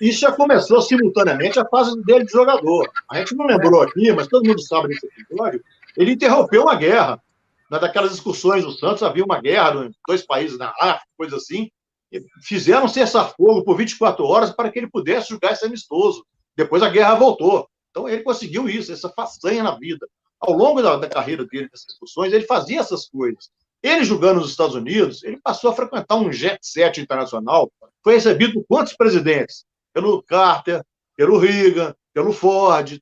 Isso já começou simultaneamente a fase dele de jogador. A gente não lembrou aqui, mas todo mundo sabe desse episódio. Ele interrompeu uma guerra. Daquelas excursões do Santos, havia uma guerra em 2 países na África, coisa assim. E fizeram cessar-fogo por 24 horas para que ele pudesse jogar esse amistoso. Depois a guerra voltou. Então ele conseguiu isso, essa façanha na vida. Ao longo da carreira dele, nessas excursões, ele fazia essas coisas. Ele jogando nos Estados Unidos, ele passou a frequentar um jet set internacional. Foi recebido por quantos presidentes? Pelo Carter, pelo Reagan, pelo Ford.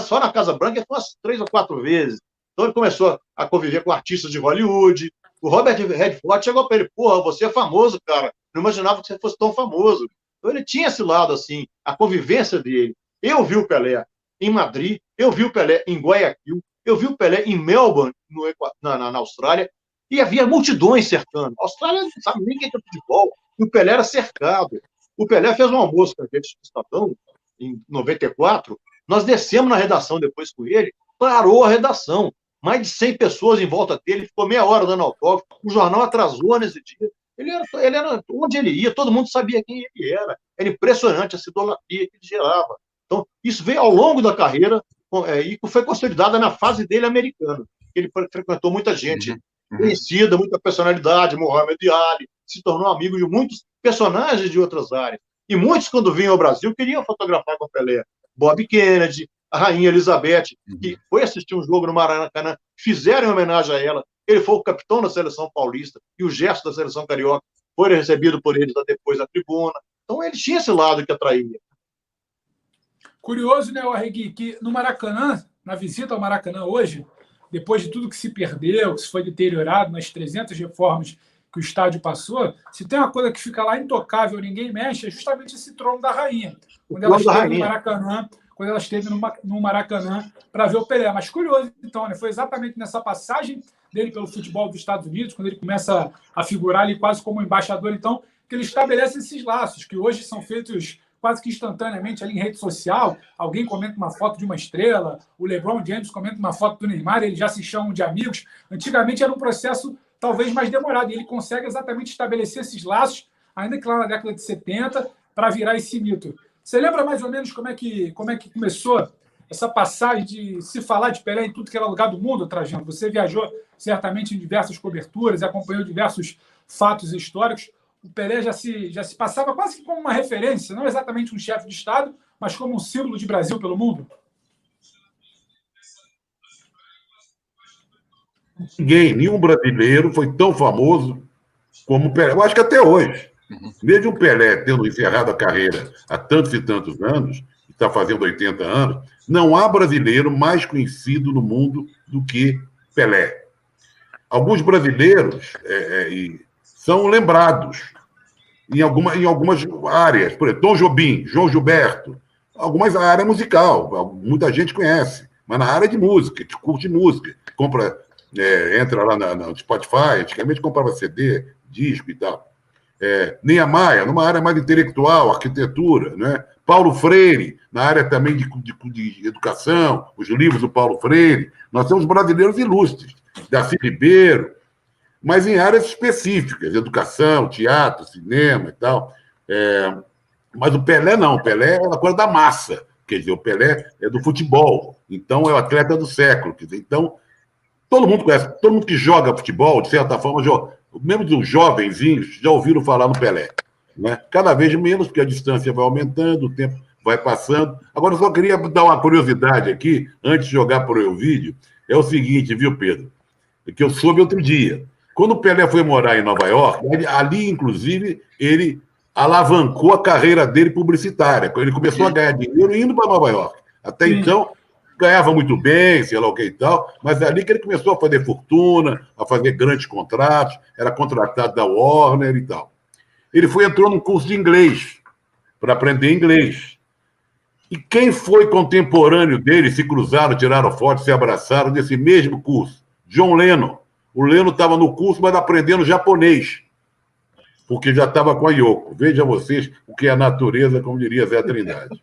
Só na Casa Branca ele foi umas 3 ou 4 vezes. Então ele começou a conviver com artistas de Hollywood. O Robert Redford chegou para ele: porra, você é famoso, cara. Não imaginava que você fosse tão famoso. Então ele tinha esse lado, assim, a convivência dele. Eu vi o Pelé em Madrid, eu vi o Pelé em Guayaquil, eu vi o Pelé em Melbourne, na Austrália, e havia multidões cercando. A Austrália não sabe nem quem é futebol, e o Pelé era cercado. O Pelé fez um almoço com aquele Estadão, em 94, nós descemos na redação depois com ele, parou a redação. Mais de 100 pessoas em volta dele, ficou meia hora dando autógrafo, o jornal atrasou nesse dia. Ele era onde ele ia, todo mundo sabia quem ele era. Era impressionante essa idolatria que ele gerava. Então, isso veio ao longo da carreira e foi consolidada na fase dele americana. Ele frequentou muita gente conhecida, muita personalidade, Muhammad Ali, se tornou amigo de muitos personagens de outras áreas. E muitos, quando vinham ao Brasil, queriam fotografar com o Pelé. Bob Kennedy, a Rainha Elizabeth, que foi assistir um jogo no Maracanã, fizeram em homenagem a ela. Ele foi o capitão da seleção paulista e o gesto da seleção carioca foi recebido por eles depois da tribuna. Então, ele tinha esse lado que atraía. Curioso, né, Arregui, que no Maracanã, na visita ao Maracanã hoje, depois de tudo que se perdeu, que se foi deteriorado nas 300 reformas que o estádio passou, se tem uma coisa que fica lá intocável, ninguém mexe, é justamente esse trono da rainha. Quando ela esteve no Maracanã, quando ela esteve no Maracanã para ver o Pelé. Mas curioso, então, né, foi exatamente nessa passagem dele pelo futebol dos Estados Unidos, quando ele começa a figurar ali quase como embaixador, então, que ele estabelece esses laços, que hoje são feitos quase que instantaneamente ali em rede social. Alguém comenta uma foto de uma estrela, o LeBron James comenta uma foto do Neymar, eles já se chamam de amigos. Antigamente era um processo talvez mais demorado, e ele consegue exatamente estabelecer esses laços, ainda que lá na década de 70, para virar esse mito. Você lembra mais ou menos como é que começou essa passagem de se falar de Pelé em tudo que era lugar do mundo, Trajano? Você viajou certamente em diversas coberturas, acompanhou diversos fatos históricos. O Pelé já se passava quase que como uma referência, não exatamente um chefe de Estado, mas como um símbolo de Brasil pelo mundo? Nenhum brasileiro foi tão famoso como o Pelé. Eu acho que até hoje. Mesmo o Pelé tendo encerrado a carreira há tantos e tantos anos, está fazendo 80 anos, não há brasileiro mais conhecido no mundo do que Pelé. Alguns brasileiros são lembrados em algumas áreas. Por exemplo, Tom Jobim, João Gilberto, algumas áreas musical, muita gente conhece, mas na área de música, de curte música, entra lá no Spotify, antigamente comprava CD, disco e tal. Niemeyer, numa área mais intelectual, arquitetura, né? Paulo Freire, na área também de educação, os livros do Paulo Freire. Nós temos brasileiros ilustres, Darcy Ribeiro, mas em áreas específicas, educação, teatro, cinema e tal. Mas o Pelé não, o Pelé é uma coisa da massa, quer dizer, o Pelé é do futebol, então é o atleta do século, quer dizer, então todo mundo conhece, todo mundo que joga futebol, de certa forma, mesmo os jovenzinhos já ouviram falar no Pelé, né? Cada vez menos, porque a distância vai aumentando, o tempo vai passando. Agora, eu só queria dar uma curiosidade aqui, antes de jogar para o vídeo, é o seguinte, viu, Pedro? Que eu soube outro dia. Quando o Pelé foi morar em Nova York, ali, inclusive, ele alavancou a carreira dele publicitária. Ele começou a ganhar dinheiro indo para Nova York. Até então, ganhava muito bem, sei lá o que e tal, mas é ali que ele começou a fazer fortuna, a fazer grandes contratos, era contratado da Warner e tal. Ele entrou num curso de inglês, para aprender inglês. E quem foi contemporâneo dele, se cruzaram, tiraram fotos, se abraçaram nesse mesmo curso? John Lennon. O Lennon estava no curso, mas aprendendo japonês, porque já estava com a Yoko. Veja vocês o que é a natureza, como diria Zé Trindade.